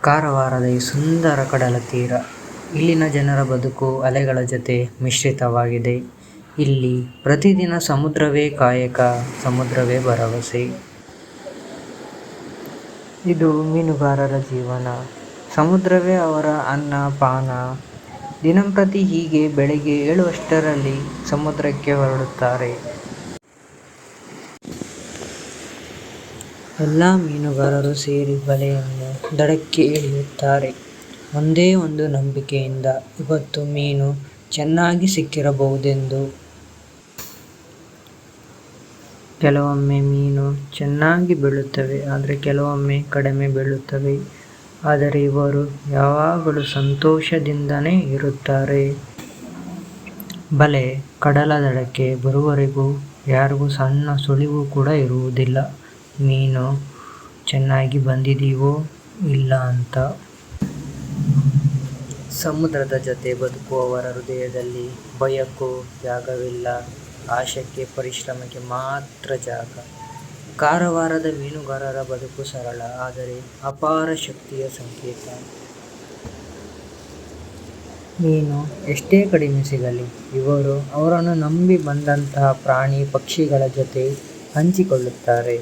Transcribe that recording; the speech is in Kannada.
ಕಾರವಾರದ ಈ ಸುಂದರ ಕಡಲ ತೀರ. ಇಲ್ಲಿನ ಜನರ ಬದುಕು ಅಲೆಗಳ ಜೊತೆ ಮಿಶ್ರಿತವಾಗಿದೆ. ಇಲ್ಲಿ ಪ್ರತಿದಿನ ಸಮುದ್ರವೇ ಕಾಯಕ, ಸಮುದ್ರವೇ ಭರವಸೆ. ಇದು ಮೀನುಗಾರರ ಜೀವನ. ಸಮುದ್ರವೇ ಅವರ ಅನ್ನ ಪಾನ. ದಿನಂಪ್ರತಿ ಹೀಗೆ ಬೆಳಿಗ್ಗೆ ಏಳುವಷ್ಟರಲ್ಲಿ ಸಮುದ್ರಕ್ಕೆ ಹೊರಡುತ್ತಾರೆ. ಎಲ್ಲ ಮೀನುಗಾರರು ಸೇರಿ ಬಲೆಯನ್ನು ದಡಕ್ಕೆ ಎಳೆಯುತ್ತಾರೆ. ಒಂದೇ ಒಂದು ನಂಬಿಕೆಯಿಂದ, ಇವತ್ತು ಮೀನು ಚೆನ್ನಾಗಿ ಸಿಕ್ಕಿರಬಹುದೆಂದು. ಕೆಲವೊಮ್ಮೆ ಮೀನು ಚೆನ್ನಾಗಿ ಬೀಳುತ್ತವೆ, ಆದರೆ ಕೆಲವೊಮ್ಮೆ ಕಡಿಮೆ ಬೀಳುತ್ತವೆ. ಆದರೆ ಇವರು ಯಾವಾಗಲೂ ಸಂತೋಷದಿಂದನೇ ಇರುತ್ತಾರೆ. ಬಲೆ ಕಡಲ ದಡಕ್ಕೆ ಬರುವವರೆಗೂ ಯಾರಿಗೂ ಸಣ್ಣ ಸುಳಿವು ಕೂಡ ಇರುವುದಿಲ್ಲ, ಮೀನು ಚೆನ್ನಾಗಿ ಬಂದಿದೆಯೋ ಇಲ್ಲ ಅಂತ. ಸಮುದ್ರದ ಜೊತೆ ಬದುಕುವವರ ಹೃದಯದಲ್ಲಿ ಭಯಕ್ಕೂ ಜಾಗವಿಲ್ಲ, ಆಶೆಗೆ ಪರಿಶ್ರಮಕ್ಕೆ ಮಾತ್ರ ಜಾಗ. ಕಾರವಾರದ ಮೀನುಗಾರರ ಬದುಕು ಸರಳ, ಆದರೆ ಅಪಾರ ಶಕ್ತಿಯ ಸಂಕೇತ. ಮೀನು ಎಷ್ಟೇ ಕಡಿಮೆ ಸಿಗಲಿ, ಇವರು ಅವರನ್ನು ನಂಬಿ ಬಂದಂತಹ ಪ್ರಾಣಿ ಪಕ್ಷಿಗಳ ಜೊತೆ ಹಂಚಿಕೊಳ್ಳುತ್ತಾರೆ.